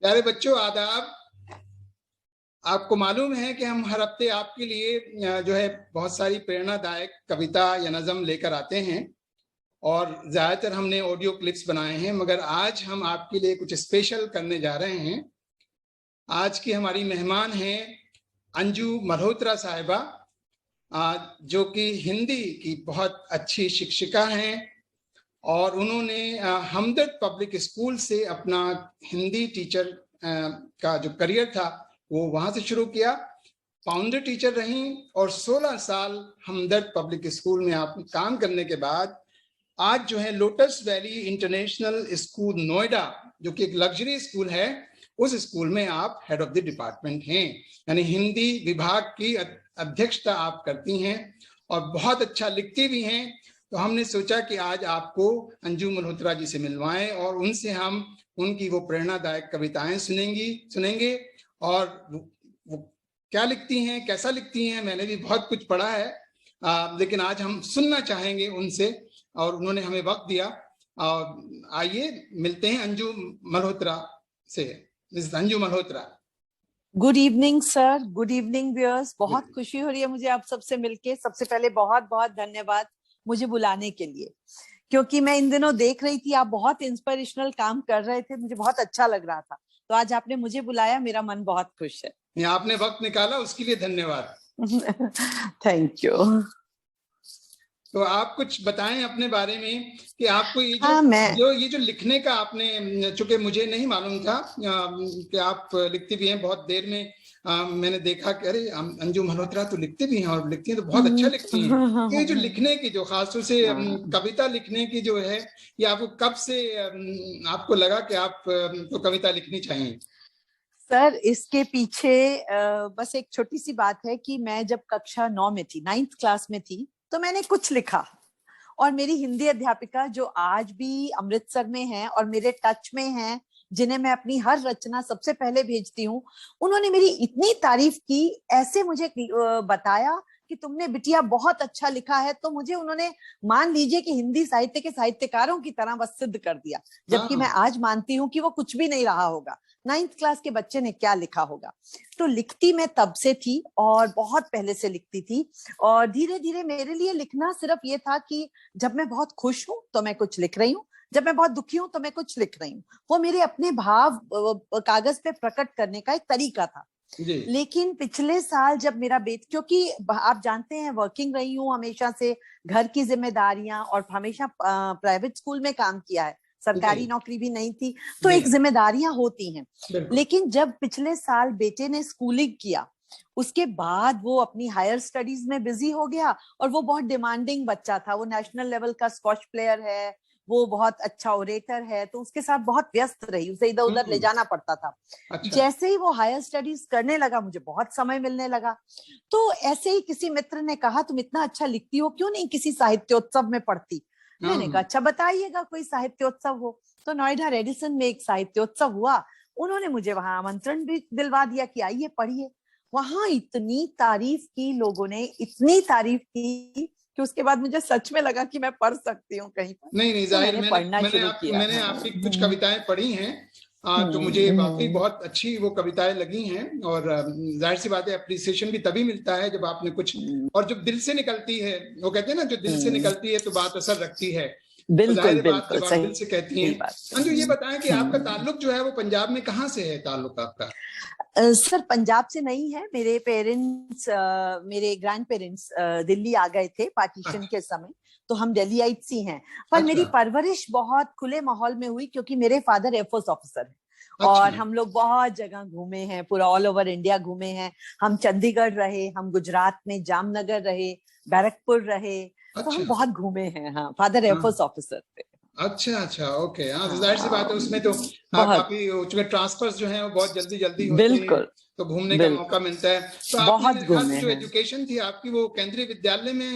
प्यारे बच्चों, आदाब। आपको मालूम है कि हम हर हफ्ते आपके लिए जो है बहुत सारी प्रेरणादायक कविता या नज़म लेकर आते हैं और ज़्यादातर हमने ऑडियो क्लिप्स बनाए हैं, मगर आज हम आपके लिए कुछ स्पेशल करने जा रहे हैं। आज की हमारी मेहमान हैं अंजू मल्होत्रा साहिबा, जो कि हिंदी की बहुत अच्छी शिक्षिका हैं और उन्होंने हमदर्द पब्लिक स्कूल से अपना हिंदी टीचर का जो करियर था वो वहां से शुरू किया। फाउंडर टीचर रहीं और 16 साल हमदर्द पब्लिक स्कूल में आप काम करने के बाद आज जो है lotus valley international school Noida, जो कि एक लग्जरी स्कूल है, उस स्कूल में आप हेड ऑफ द डिपार्टमेंट हैं, यानी हिंदी विभाग की अध्यक्षता आप करती हैं और बहुत अच्छा लिखती भी हैं। तो हमने सोचा कि आज आपको अंजू मल्होत्रा जी से मिलवाएं और उनसे हम उनकी वो प्रेरणादायक कविताएं सुनेंगे और वो क्या लिखती हैं, कैसा लिखती हैं, मैंने भी बहुत कुछ पढ़ा है, लेकिन आज हम सुनना चाहेंगे उनसे और उन्होंने हमें वक्त दिया। आइए मिलते हैं अंजू मल्होत्रा से। Miss Anju Malhotra. Good evening sir, good evening viewers. बहुत खुशी हो रही है मुझे आप सबसे मिलके। सबसे पहले बहुत बहुत धन्यवाद मुझे बुलाने के लिए, क्योंकि मैं इन दिनों देख रही थी आप बहुत इंस्पिरेशनल काम कर रहे थे, मुझे बहुत अच्छा लग रहा था, तो आज आपने मुझे बुलाया, मेरा मन बहुत खुश है। आपने वक्त निकाला, उसके लिए धन्यवाद। Thank you. तो आप कुछ बताएं अपने बारे में कि आपको ये जो लिखने का आपने, चूंकि मुझे नहीं मालूम था कि आप लिखती भी हैं बहुत देर में, मैंने देखा कि अरे अंजू मल्होत्रा तो लिखती भी हैं और लिखती हैं तो बहुत अच्छा लिखती हैं। ये जो लिखने की जो खासतौर से कविता लिखने की जो है, ये आपको कब से आपको लगा कि आप तो कविता लिखनी चाहिए? सर इसके पीछे बस एक छोटी सी बात है कि मैं जब कक्षा 9 में थी, 9th क्लास में थी, तो मैंने कुछ लिखा और मेरी हिंदी अध्यापिका जो आज भी अमृतसर में हैं और मेरे टच में हैं, जिन्हें मैं अपनी हर रचना सबसे पहले भेजती हूँ, उन्होंने मेरी इतनी तारीफ की, ऐसे मुझे बताया कि तुमने बिटिया बहुत अच्छा लिखा है, तो मुझे उन्होंने मान लीजिए कि हिंदी साहित्य के साहित्यकारों की तरह बस सिद्ध कर दिया, जबकि मैं आज मानती हूँ कि वो कुछ भी नहीं रहा होगा, 9th क्लास के बच्चे ने क्या लिखा होगा। तो लिखती मैं तब से थी और बहुत पहले से लिखती थी और धीरे धीरे मेरे लिए लिखना सिर्फ ये था कि जब मैं बहुत खुश हूं तो मैं कुछ लिख रही हूँ, जब मैं बहुत दुखी हूं तो मैं कुछ लिख रही हूँ। वो मेरे अपने भाव कागज पे प्रकट करने का एक तरीका था। लेकिन पिछले साल जब मेरा क्योंकि आप जानते हैं वर्किंग रही हूँ हमेशा से, घर की जिम्मेदारियां, और हमेशा प्राइवेट स्कूल में काम किया है, सरकारी नौकरी भी नहीं थी, तो एक जिम्मेदारियां होती हैं। लेकिन जब पिछले साल बेटे ने स्कूलिंग किया, उसके बाद वो अपनी हायर स्टडीज में बिजी हो गया और वो बहुत डिमांडिंग बच्चा था। वो नेशनल लेवल का स्क्वॉश प्लेयर है, वो बहुत अच्छा ओरेटर है, तो उसके साथ बहुत व्यस्त रही, उसे इधर उधर ले जाना पड़ता था। अच्छा। जैसे ही वो हायर स्टडीज करने लगा, मुझे बहुत समय मिलने लगा, तो ऐसे ही किसी मित्र ने कहा तुम इतना अच्छा लिखती हो, क्यों नहीं किसी साहित्योत्सव में पढ़ती। मैंने कहा अच्छा बताइएगा कोई साहित्योत्सव हो। तो नोएडा रेडिसन में एक साहित्योत्सव हुआ, उन्होंने मुझे वहां आमंत्रण भी दिलवा दिया कि आइए पढ़िए। वहां इतनी तारीफ की लोगों ने, इतनी तारीफ की कि उसके बाद मुझे सच में लगा कि मैं पढ़ सकती हूँ कहीं पर। नहीं जाहिर, मैंने आपकी कुछ कविताएं पढ़ी हैं, तो मुझे वाकई बहुत अच्छी वो कविताएं लगी हैं और जाहिर सी बात है अप्रिसिएशन भी तभी मिलता है जब आपने कुछ, और जब दिल से निकलती है, वो कहते हैं ना जो दिल से निकलती है तो बात असर रखती है। बिल्कुल बिल्कुल सही, दिल से कहती हैं। अंजू ये बताएं कि आपका ताल्लुक जो है वो पंजाब में कहाँ से है ताल्लुक आपका? सर पंजाब से नहीं है, मेरे पेरेंट्स, मेरे ग्रैंड पेरेंट्स दिल्ली आ गए थे पार्टीशन के समय, तो हम दिल्लीइट्स ही हैं। पर मेरी परवरिश बहुत खुले माहौल में हुई, क्योंकि मेरे फादर एयरफोर्स ऑफिसर हैं और हम लोग बहुत जगह घूमे हैं, पूरा ऑल ओवर इंडिया घूमे हैं। हम चंडीगढ़ रहे, हम गुजरात में जामनगर रहे, बैरकपुर रहे, तो हम बहुत घूमे हैं। हाँ, फादर एयरफोर्स ऑफिसर थे। अच्छा ओके। हाँ, जाहिर सी बात है उसमें तो काफी ट्रांसफर्स जो हैं वो बहुत जल्दी होते हैं, तो घूमने का मौका मिलता है। तो आपने बहुत मेरे ख्याल से घूमे जो हैं। एजुकेशन थी आपकी वो केंद्रीय विद्यालय में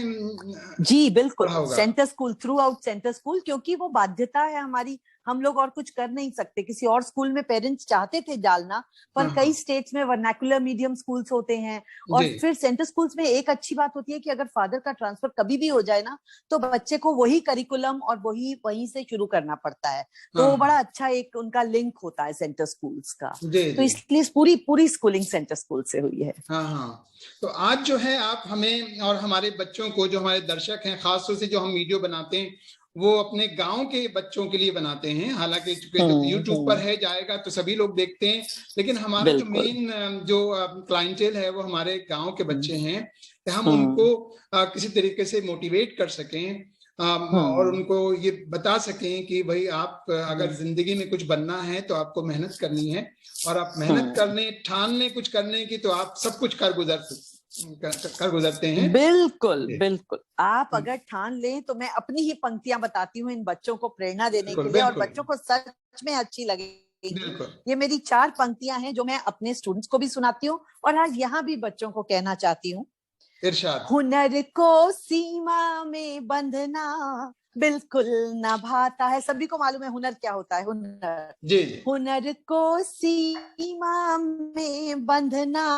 जी बिल्कुल, पढ़ा होगा। Centre school, through out centre school, क्योंकि वो बाध्यता है हमारी, हम लोग और कुछ कर नहीं सकते। किसी और स्कूल में पेरेंट्स चाहते थे डालना, पर हाँ कई हाँ स्टेट्स में वर्नाकुलर मीडियम स्कूल्स होते हैं। और जी फिर सेंटर स्कूल्स में एक अच्छी बात होती है कि अगर फादर का ट्रांसफर कभी भी हो जाए ना, तो बच्चे को वही करिकुलम और वही वहीं से शुरू करना पड़ता है। तो वो हाँ बड़ा अच्छा एक उनका लिंक होता है सेंटर स्कूल्स का। जी तो जी इसलिए पूरी पूरी स्कूलिंग सेंटर स्कूल से हुई है। हाँ हाँ। तो आज जो है आप हमें और हमारे बच्चों को, जो हमारे दर्शक हैं, खासतौर से जो हम वीडियो बनाते हैं वो अपने गांव के बच्चों के लिए बनाते हैं। हालांकि चूंकि जब यूट्यूब पर है जाएगा तो सभी लोग देखते हैं, लेकिन हमारा जो बिल्कुल। मेन जो क्लाइंटेल है वो हमारे गांव के बच्चे हैं, कि हम हम्म उनको किसी तरीके से मोटिवेट कर सकें, और हम्म उनको ये बता सकें कि भाई आप अगर हम्म जिंदगी में कुछ बनना है तो आपको मेहनत करनी है, और आप मेहनत हम्म करने ठान लें कुछ करने की तो आप सब कुछ कर गुजरते हैं। बिल्कुल जी, बिल्कुल। आप अगर ठान लें तो मैं अपनी ही पंक्तियां बताती हूँ इन बच्चों को प्रेरणा देने बिल्कुल के लिए, और बिल्कुल बच्चों को सच में अच्छी लगेगी। बिल्कुल। ये मेरी 4 पंक्तियां हैं जो मैं अपने स्टूडेंट्स को भी सुनाती हूँ, और आज यहाँ भी बच्चों को कहना चाहती हूँ। इरशाद। हुनर को सीमा में बंधना बिल्कुल न भाता है। सभी को मालूम है हुनर क्या होता है। हुनर, जी जी हुनर को सीमा में बंधना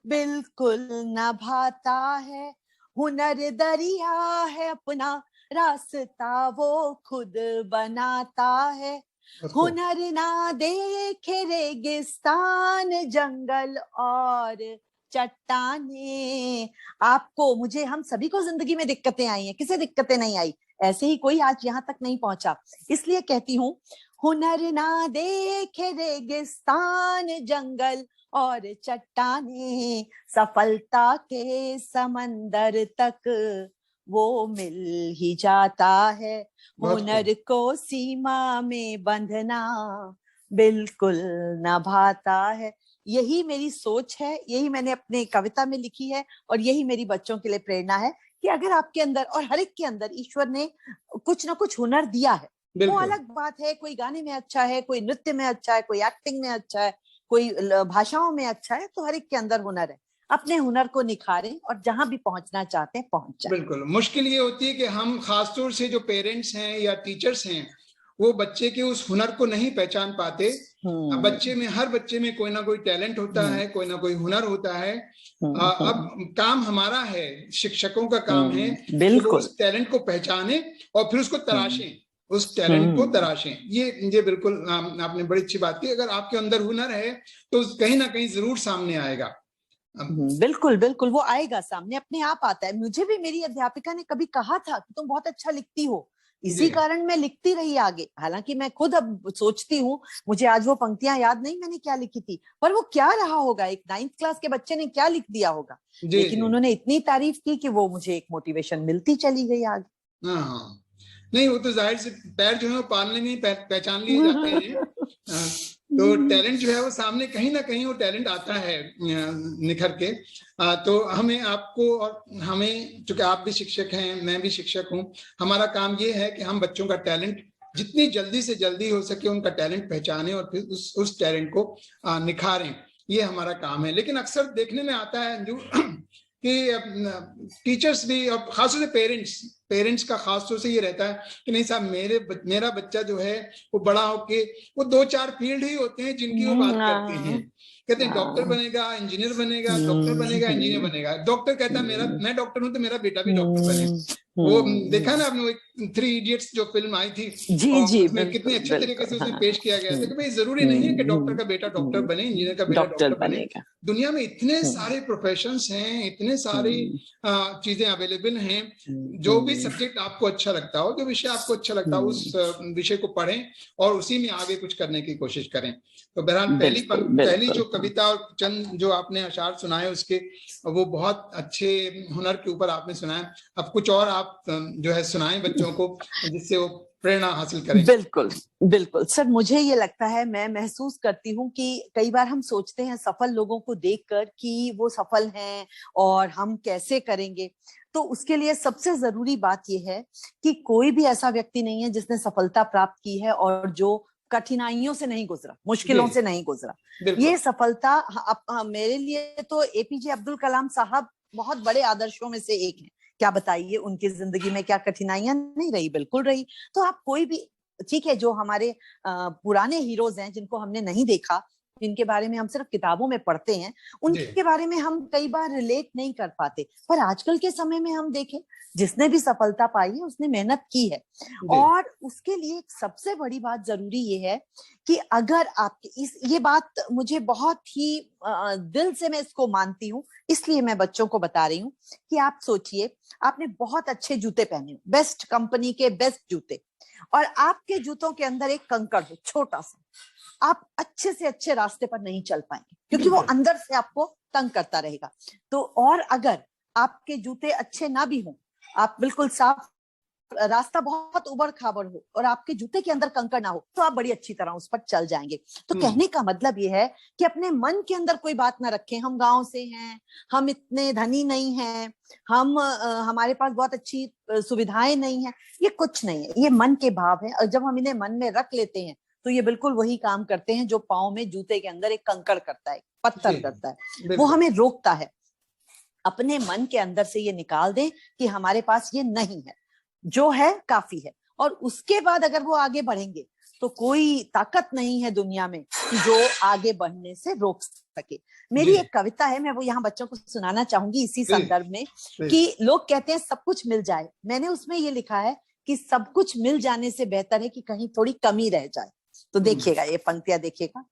बिल्कुल न भाता है। हुनर दरिया है, अपना रास्ता वो खुद बनाता है। उसको हुनर ना देखे रेगिस्तान, जंगल और चट्टाने। आपको, मुझे, हम सभी को जिंदगी में दिक्कतें आई हैं, किसे दिक्कतें नहीं आई? ऐसे ही कोई आज यहाँ तक नहीं पहुंचा। इसलिए कहती हूँ, हुनर ना देखे रेगिस्तान, जंगल और चट्टाने, सफलता के समंदर तक वो मिल ही जाता है। बहुत खूब। हुनर को सीमा में बंधना बिल्कुल न भाता है। यही मेरी सोच है, यही मैंने अपने कविता में लिखी है, और यही मेरी बच्चों के लिए प्रेरणा है कि अगर आपके अंदर और हर एक के अंदर ईश्वर ने कुछ ना कुछ हुनर दिया है। वो बिल्कुल अलग बात है, कोई गाने में अच्छा है, कोई नृत्य में अच्छा है, कोई एक्टिंग में अच्छा है, कोई भाषाओं में अच्छा है। तो हर एक के अंदर हुनर है। अपने हुनर को निखारें और जहां भी पहुंचना चाहते हैं पहुंच जाए। बिल्कुल। मुश्किल ये होती है कि हम खासतौर से जो पेरेंट्स हैं या टीचर्स हैं वो बच्चे के उस हुनर को नहीं पहचान पाते। अब बच्चे में, हर बच्चे में कोई ना कोई टैलेंट होता है, कोई ना कोई हुनर होता है। अब काम हमारा है, शिक्षकों का काम है कि वो बिल्कुल। उस टैलेंट को पहचाने और फिर उसको तराशें, उस टैलेंट को तराशें। ये बिल्कुल आपने बड़ी अच्छी बात की। अगर आपके अंदर हुनर है तो कहीं ना कहीं जरूर सामने आएगा। बिल्कुल बिल्कुल, वो आएगा सामने, अपने आप आता है। मुझे भी मेरी अध्यापिका ने कभी कहा था कि तुम बहुत अच्छा लिखती हो, जी इसी कारण मैं लिखती रही आगे। हालांकि मैं खुद अब सोचती हूँ, मुझे आज वो पंक्तियां याद नहीं मैंने क्या लिखी थी, पर वो क्या रहा होगा, एक 9th क्लास के बच्चे ने क्या लिख दिया होगा। जी लेकिन जी उन्होंने इतनी तारीफ की कि वो मुझे एक मोटिवेशन मिलती चली गई आगे। हाँ हाँ। नहीं, वो तो जाहिर से पैर जो है वो पालने में ही पहचान लिए जाते हैं। अ, तो टैलेंट जो है वो सामने कहीं ना कहीं वो टैलेंट आता है निखर के। तो हमें, आपको और हमें, चूंकि आप भी शिक्षक हैं, मैं भी शिक्षक हूँ, हमारा काम ये है कि हम बच्चों का टैलेंट जितनी जल्दी से जल्दी हो सके उनका टैलेंट पहचानें और फिर उस टैलेंट को निखारें। ये हमारा काम है। लेकिन अक्सर देखने में आता है जो कि टीचर्स भी, और खासतौर से पेरेंट्स का खासतौर से ये रहता है कि नहीं साहब, मेरा बच्चा जो है वो बड़ा होके, वो 2-4 फील्ड ही होते हैं जिनकी वो बात करते हैं। कहते हैं डॉक्टर बनेगा, इंजीनियर बनेगा, डॉक्टर बनेगा, इंजीनियर बनेगा। डॉक्टर कहता है मेरा, मैं डॉक्टर हूं तो मेरा बेटा भी डॉक्टर बने। वो देखा ना आपने, वो 3 इडियट्स जो फिल्म आई थी, जी और जी उसमें कितने बिल्कुल अच्छे तरीके से बिल्कुल। उसमें हाँ। पेश किया गया था कि भाई जरूरी नहीं है कि डॉक्टर का बेटा डॉक्टर बने, इंजीनियर का बेटा डॉक्टर डॉक्टर बने। बनेगा। दुनिया में इतने सारे प्रोफेशंस हैं, इतने सारे चीजें अवेलेबल हैं। जो भी सब्जेक्ट आपको अच्छा लगता हो, जो विषय आपको अच्छा लगता हो, उस विषय को पढ़ें और उसी में आगे कुछ करने की कोशिश करें। तो बहरहाल बिल्कुल पहली बिल्कुल। जो कविता और चंद जो आपने अशार सुनाए उसके, वो बहुत अच्छे हुनर के ऊपर आपने सुनाए। अब कुछ और आप जो है सुनाएं बच्चों को, जिससे वो प्रेरणा हासिल करें। बिल्कुल बिल्कुल सर, मुझे ये लगता है, मैं महसूस करती हूँ कि कई बार हम सोचते हैं सफल लोगों को देखकर कि वो सफल हैं और हम कैसे करेंगे। तो उसके लिए सबसे जरूरी बात यह है कि कोई भी ऐसा व्यक्ति नहीं है जिसने सफलता प्राप्त की है और जो कठिनाइयों से नहीं गुजरा, मुश्किलों से नहीं गुजरा। ये सफलता मेरे लिए तो एपीजे अब्दुल कलाम साहब बहुत बड़े आदर्शों में से एक हैं। क्या बताइए, उनकी जिंदगी में क्या कठिनाइयां नहीं रही? बिल्कुल रही। तो आप कोई भी, ठीक है, जो हमारे पुराने हीरोज हैं जिनको हमने नहीं देखा, जिनके बारे में हम सिर्फ किताबों में पढ़ते हैं, उनके बारे में हम कई बार रिलेट नहीं कर पाते। पर आजकल के समय में हम देखें, जिसने भी सफलता पाई है उसने मेहनत की है। और उसके लिए सबसे बड़ी बात जरूरी ये है कि अगर आपके ये बात मुझे बहुत ही दिल से मैं इसको मानती हूँ, इसलिए मैं बच्चों को बता रही हूँ कि आप सोचिए, आपने बहुत अच्छे जूते पहने, बेस्ट कंपनी के बेस्ट जूते, और आपके जूतों के अंदर एक कंकड़ हो छोटा सा, आप अच्छे से अच्छे रास्ते पर नहीं चल पाएंगे, क्योंकि वो अंदर से आपको तंग करता रहेगा। तो और अगर आपके जूते अच्छे ना भी हों, आप बिल्कुल साफ, रास्ता बहुत उबड़ खाबड़ हो और आपके जूते के अंदर कंकड़ ना हो, तो आप बड़ी अच्छी तरह उस पर चल जाएंगे। तो कहने का मतलब ये है कि अपने मन के अंदर कोई बात ना रखें, हम गांव से हैं, हम इतने धनी नहीं हैं, हमारे पास बहुत अच्छी सुविधाएं नहीं है, ये कुछ नहीं है, ये मन के भाव है। और जब हम इन्हें मन में रख लेते हैं तो ये बिल्कुल वही काम करते हैं जो पाँव में जूते के अंदर एक कंकड़ करता है, पत्थर करता है, वो हमें रोकता है। अपने मन के अंदर से ये निकाल दें कि हमारे पास ये नहीं है, जो है काफी है, और उसके बाद अगर वो आगे बढ़ेंगे तो कोई ताकत नहीं है दुनिया में कि जो आगे बढ़ने से रोक सके। मेरी एक कविता है, मैं वो यहाँ बच्चों को सुनाना चाहूंगी इसी संदर्भ में, कि लोग कहते हैं सब कुछ मिल जाए, मैंने उसमें ये लिखा है कि सब कुछ मिल जाने से बेहतर है कि कहीं थोड़ी कमी रह जाए। तो देखिएगा, ये पंक्तियां देखिएगा।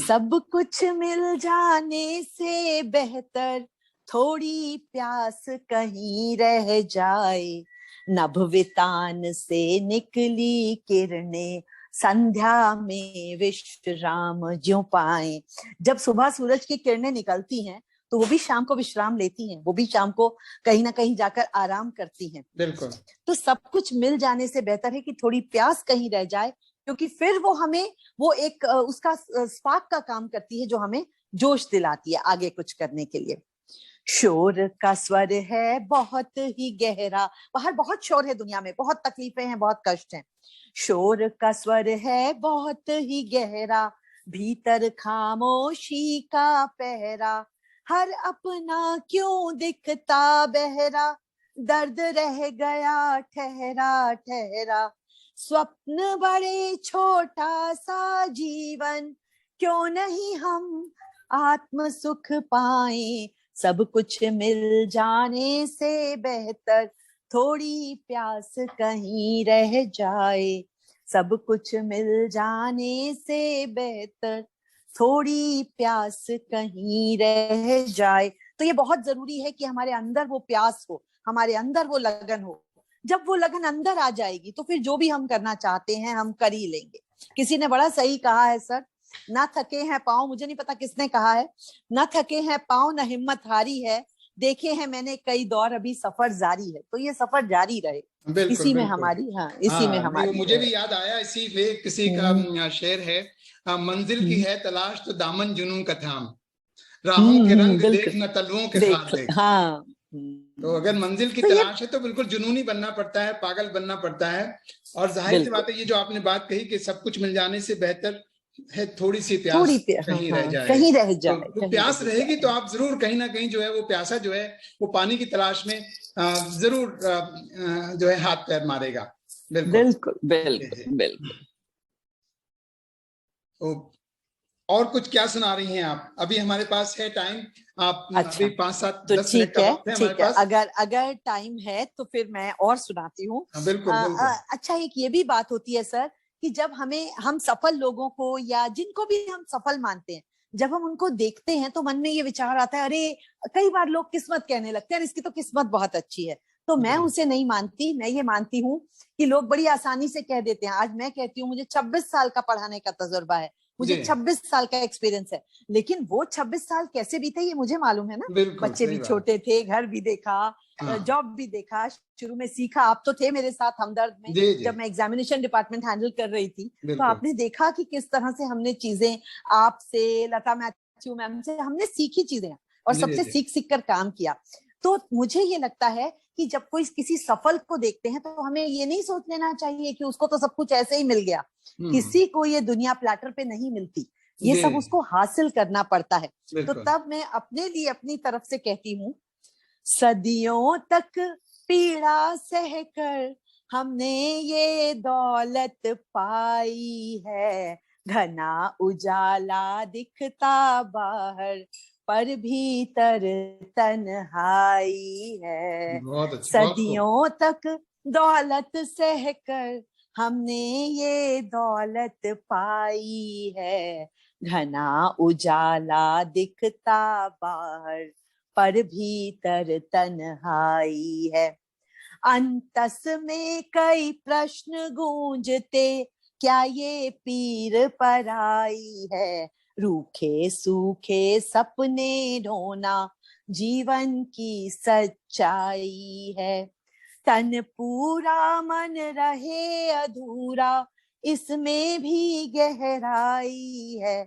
सब कुछ मिल जाने से बेहतर थोड़ी प्यास कहीं रह जाए, नभ वितान से निकली किरणें संध्या में विश्राम ज्यों पाए। जब सुबह सूरज की किरणें निकलती हैं तो वो भी शाम को विश्राम लेती हैं, वो भी शाम को कहीं ना कहीं जाकर आराम करती हैं। बिल्कुल। तो सब कुछ मिल जाने से बेहतर है कि थोड़ी प्यास कहीं रह जाए, क्योंकि फिर वो हमें, वो एक उसका स्पार्क का काम करती है जो हमें जोश दिलाती है आगे कुछ करने के लिए। शोर का स्वर है बहुत ही गहरा, बाहर बहुत शोर है, दुनिया में बहुत तकलीफें हैं, बहुत कष्ट हैं। शोर का स्वर है बहुत ही गहरा, भीतर खामोशी का पहरा, हर अपना क्यों दिखता बहरा, दर्द रह गया ठहरा ठहरा, स्वप्न बड़े छोटा सा जीवन, क्यों नहीं हम आत्म सुख पाए, सब कुछ मिल जाने से बेहतर थोड़ी प्यास कहीं रह जाए, सब कुछ मिल जाने से बेहतर थोड़ी प्यास कहीं रह जाए। तो ये बहुत जरूरी है कि हमारे अंदर वो प्यास हो, हमारे अंदर वो लगन हो। जब वो लगन अंदर आ जाएगी तो फिर जो भी हम करना चाहते हैं हम कर ही लेंगे। किसी ने बड़ा सही कहा है सर, ना थके हैं पाँव, मुझे नहीं पता किसने कहा है, ना थके हैं पाँव न हिम्मत हारी है, देखे हैं मैंने कई दौर अभी सफर जारी है। तो ये सफर जारी रहे, इसी में हमारी, हाँ इसी में हमारी। मुझे भी याद आया, इसी में किसी का शेर है, मंजिल की है तलाश तो दामन जुनून का थाम, राहों के रंग देख न तलवों के खाल देख। हाँ, तो अगर मंजिल की तलाश है तो बिल्कुल जुनूनी बनना पड़ता है, पागल बनना पड़ता है। और जाहिर सी बात है, ये जो आपने बात कही कि सब कुछ मिल जाने से बेहतर है थोड़ी सी प्यास कहीं रह जाए, कहीं रह जाए, तो प्यास रहेगी तो आप जरूर कहीं ना कहीं जो है वो प्यासा जो है वो पानी की तलाश में जरूर जो है हाथ पैर मारेगा। बिल्कुल बिल्कुल बिल्कुल। तो और कुछ क्या सुना रही हैं आप? अभी हमारे पास है टाइम, आप अच्छा, अभी 5-7 तो 10 मिनट का वक्त है हमारे पास। अगर टाइम है तो फिर मैं और सुनाती हूँ। बिल्कुल बिल्कुल। अच्छा, एक ये भी बात होती है सर कि जब हम सफल लोगों को या जिनको भी हम सफल मानते हैं, जब हम उनको देखते हैं तो मन में ये विचार आता है, अरे कई बार लोग किस्मत कहने लगते हैं, इसकी तो किस्मत बहुत अच्छी है। तो मैं उसे नहीं मानती, मैं ये मानती हूँ कि लोग बड़ी आसानी से कह देते हैं। आज मैं कहती हूँ मुझे 26 साल का पढ़ाने का तजुर्बा है, मुझे 26 साल का एक्सपीरियंस है, लेकिन वो 26 साल कैसे बीते ये मुझे मालूम है ना। बच्चे भी छोटे थे, घर भी देखा, जॉब भी देखा, शुरू में सीखा, आप तो थे मेरे साथ हमदर्द में जब मैं एग्जामिनेशन डिपार्टमेंट हैंडल कर रही थी, तो आपने देखा कि किस तरह से हमने चीजें आपसे, लता मैथ्यू मैम से हमने सीखी चीजें और सबसे सीख कर काम किया। तो मुझे ये लगता है कि जब कोई किसी सफल को देखते हैं तो हमें ये नहीं सोच लेना चाहिए कि उसको तो सब कुछ ऐसे ही मिल गया। किसी को ये दुनिया प्लेटर पे नहीं मिलती, ये सब उसको हासिल करना पड़ता है। तो तब मैं अपने लिए अपनी तरफ से कहती हूँ, सदियों तक पीड़ा सहकर हमने ये दौलत पाई है, घना उजाला दिखता बाहर पर भीतर तन्हाई है। सदियों तक दौलत सहकर हमने ये दौलत पाई है, घना उजाला दिखता बाहर पर भीतर तन्हाई है। अंतस में कई प्रश्न गूंजते, क्या ये पीर पराई है, रूखे सूखे सपने ढोना जीवन की सच्चाई है। तन पूरा मन रहे अधूरा, इसमें भी गहराई है,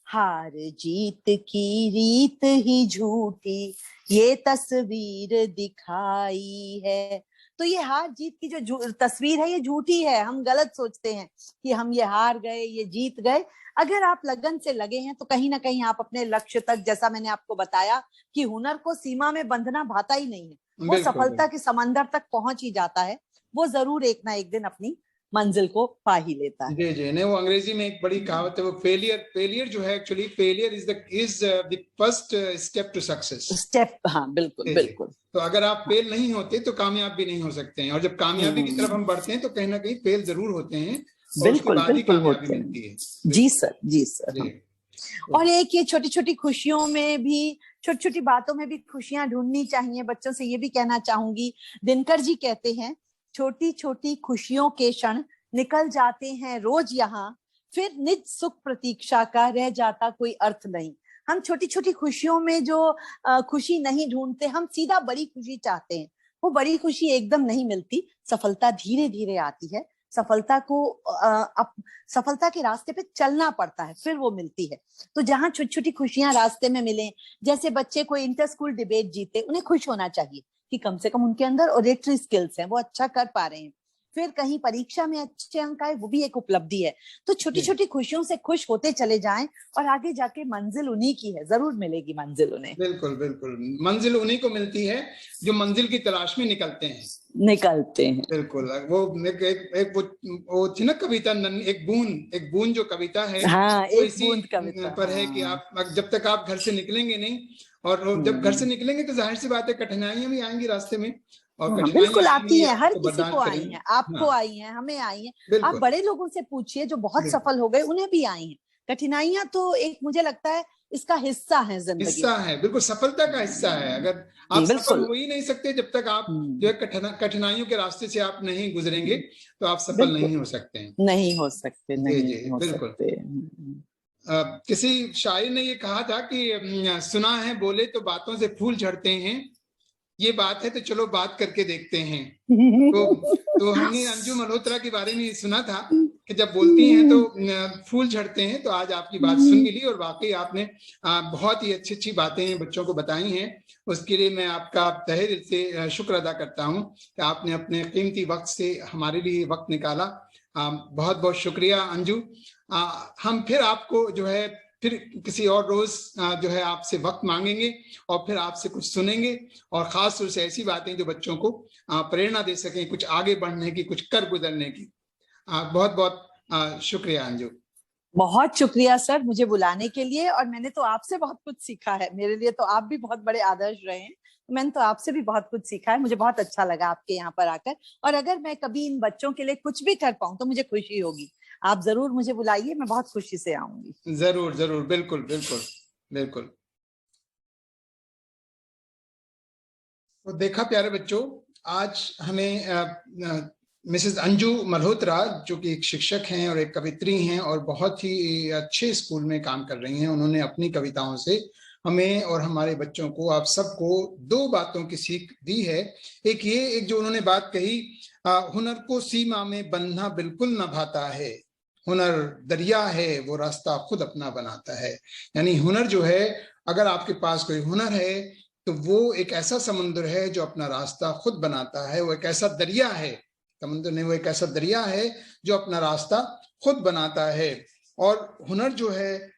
हार जीत की रीत ही झूठी ये तस्वीर दिखाई है। तो ये हार जीत की जो तस्वीर है ये झूठी है, हम गलत सोचते हैं कि हम ये हार गए ये जीत गए। अगर आप लगन से लगे हैं तो कहीं ना कहीं आप अपने लक्ष्य तक, जैसा मैंने आपको बताया कि हुनर को सीमा में बंधना भाता ही नहीं है, वो सफलता के समंदर तक पहुंच ही जाता है, वो जरूर एक ना एक दिन अपनी मंजिल को पा ही लेता है। जी जी, नहीं वो अंग्रेजी में एक बड़ी कहावत है, वो फेलियर जो है, actually failure is the first step to success. Step, हाँ बिल्कुल बिल्कुल। तो अगर आप फेल नहीं होते तो कामयाब भी नहीं हो सकते हैं, और जब कामयाबी की तरफ हम बढ़ते हैं तो कहीं ना कहीं फेल जरूर होते हैं, बिल्कुल बिल्कुल होते हैं। मिलती है। जी सर, जी सर। और एक ये छोटी छोटी खुशियों में भी, छोटी छोटी बातों में भी खुशियां ढूंढनी चाहिए। बच्चों से ये भी कहना चाहूंगी, दिनकर जी कहते हैं, छोटी छोटी खुशियों के क्षण निकल जाते हैं रोज यहाँ, फिर निज सुख प्रतीक्षा का रह जाता कोई अर्थ नहीं। हम छोटी छोटी खुशियों में जो खुशी नहीं ढूंढते, हम सीधा बड़ी खुशी चाहते हैं। वो बड़ी खुशी एकदम नहीं मिलती, सफलता धीरे धीरे आती है। सफलता को सफलता के रास्ते पे चलना पड़ता है, फिर वो मिलती है। तो जहाँ छोटी छोटी खुशियां रास्ते में मिले, जैसे बच्चे कोई इंटर स्कूल डिबेट जीते, उन्हें खुश होना चाहिए कि कम से कम उनके अंदर ओरेटरी स्किल्स हैं, वो अच्छा कर पा रहे हैं। फिर कहीं परीक्षा में अच्छे अंक आए, वो भी एक उपलब्धि है। तो छोटी छोटी खुशियों से खुश होते चले जाएं, और आगे जाके मंजिल उन्हीं की है, जरूर मिलेगी मंजिल उन्हें। बिल्कुल बिल्कुल, मंजिल उन्हीं को मिलती है जो मंजिल की तलाश में निकलते हैं। बिल्कुल। वो एक वो थी ना कविता, एक बूंद जो कविता है, हाँ, वो एक बूंद कविता पर है कि आप जब तक आप घर से निकलेंगे नहीं, और जब घर से निकलेंगे तो जाहिर सी बात है कठिनाइयां भी आएंगी रास्ते में, और बिल्कुल आती है, हर किसी को आई है, आपको हाँ, आई है, हमें आई है। आप बड़े लोगों से पूछिए जो बहुत सफल हो गए, उन्हें भी आई है कठिनाइयां। तो एक मुझे लगता है इसका हिस्सा है जिंदगी, हिस्सा है, बिल्कुल सफलता का हिस्सा है। अगर आप सफल हो ही नहीं सकते जब तक आप जो है कठिनाइयों के रास्ते से आप नहीं गुजरेंगे, तो आप सफल नहीं हो सकते हैं। नहीं हो सकते, नहीं हो बिल्कुल सकते। किसी शायर ने ये कहा था कि सुना है बोले तो बातों से फूल झड़ते हैं, ये बात है तो चलो बात करके देखते हैं। तो हमने अंजू मल्होत्रा के बारे में सुना था कि जब बोलती हैं तो फूल झड़ते हैं, तो आज आपकी बात सुन मिली, और वाकई आपने बहुत ही अच्छी अच्छी बातें बच्चों को बताई हैं। उसके लिए मैं आपका तहे दिल से शुक्र अदा करता हूं कि आपने अपने कीमती वक्त से हमारे लिए वक्त निकाला। बहुत बहुत शुक्रिया अंजू। हम फिर आपको जो है फिर किसी और रोज जो है आपसे वक्त मांगेंगे, और फिर आपसे कुछ सुनेंगे, और खास तौर से ऐसी बातें जो बच्चों को प्रेरणा दे सकें, कुछ आगे बढ़ने की, कुछ कर गुजरने की। बहुत बहुत शुक्रिया अंजू। बहुत शुक्रिया सर मुझे बुलाने के लिए, और मैंने तो आपसे बहुत कुछ सीखा है। मेरे लिए तो आप भी बहुत बड़े आदर्श रहे हैं, मैंने तो आपसे भी बहुत कुछ सीखा है। मुझे बहुत अच्छा लगा आपके यहाँ पर आकर, और अगर मैं कभी इन बच्चों के लिए कुछ भी कर पाऊं तो मुझे खुशी होगी। आप जरूर मुझे बुलाइए, मैं बहुत खुशी से आऊंगी। जरूर जरूर, बिल्कुल बिल्कुल बिल्कुल। तो देखा प्यारे बच्चों, आज हमें मिसेस अंजू मल्होत्रा, जो कि एक शिक्षक हैं और एक कवित्री हैं और बहुत ही अच्छे स्कूल में काम कर रही हैं, उन्होंने अपनी कविताओं से हमें और हमारे बच्चों को, आप सबको दो बातों की सीख दी है। एक जो उन्होंने बात कही, हुनर को सीमा में बंधना बिल्कुल न भाता है, हुनर दरिया है वो रास्ता खुद अपना बनाता है। यानी हुनर जो है, अगर आपके पास कोई हुनर है तो वो एक ऐसा समुद्र है जो अपना रास्ता खुद बनाता है। वो एक ऐसा दरिया है, समुद्र नहीं, वो एक ऐसा दरिया है जो अपना रास्ता खुद बनाता है। और हुनर जो है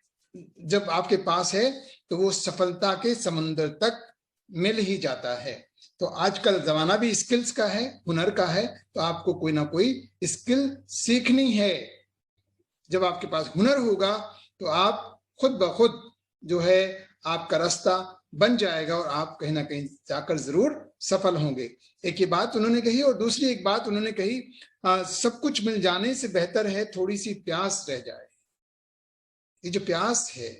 जब आपके पास है तो वो सफलता के समुद्र तक मिल ही जाता है। तो आजकल जमाना भी स्किल्स का है, हुनर का है, तो आपको कोई ना कोई स्किल सीखनी है। जब आपके पास हुनर होगा तो आप खुद ब खुद जो है आपका रास्ता बन जाएगा और आप कहीं ना कहीं जाकर जरूर सफल होंगे। एक ये बात उन्होंने कही, और दूसरी एक बात उन्होंने कही, सब कुछ मिल जाने से बेहतर है थोड़ी सी प्यास रह जाए। ये जो प्यास है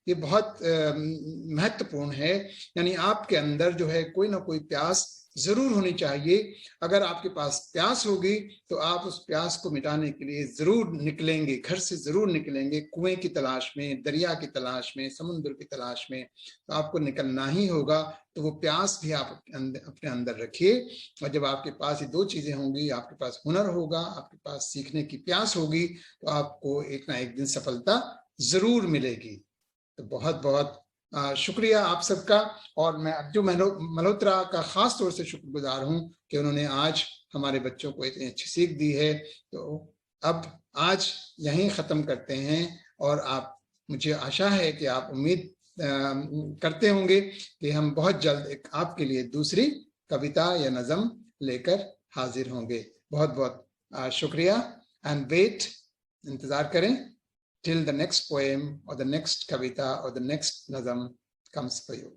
ये बहुत महत्वपूर्ण है। यानी आपके अंदर जो है कोई ना कोई प्यास जरूर होनी चाहिए। अगर आपके पास प्यास होगी तो आप उस प्यास को मिटाने के लिए जरूर निकलेंगे, घर से जरूर निकलेंगे, कुएं की तलाश में, दरिया की तलाश में, समुद्र की तलाश में। तो आपको निकलना ही होगा। तो वो प्यास भी आप अपने अंदर रखिए। और जब आपके पास ये दो चीजें होंगी, आपके पास हुनर होगा, आपके पास सीखने की प्यास होगी, तो आपको एक ना एक दिन सफलता जरूर मिलेगी। तो बहुत बहुत शुक्रिया आप सबका। और मैं अब्दू मल्होत्रा का खास तौर से शुक्रगुजार हूं कि उन्होंने आज हमारे बच्चों को इतनी अच्छी सीख दी है। तो अब आज यहीं ख़त्म करते हैं, और आप, मुझे आशा है कि आप उम्मीद करते होंगे कि हम बहुत जल्द एक आपके लिए दूसरी कविता या नज़म लेकर हाजिर होंगे। बहुत बहुत शुक्रिया। एंड वेट, इंतज़ार करें till the next poem or the next kavita or the next nazam comes for you.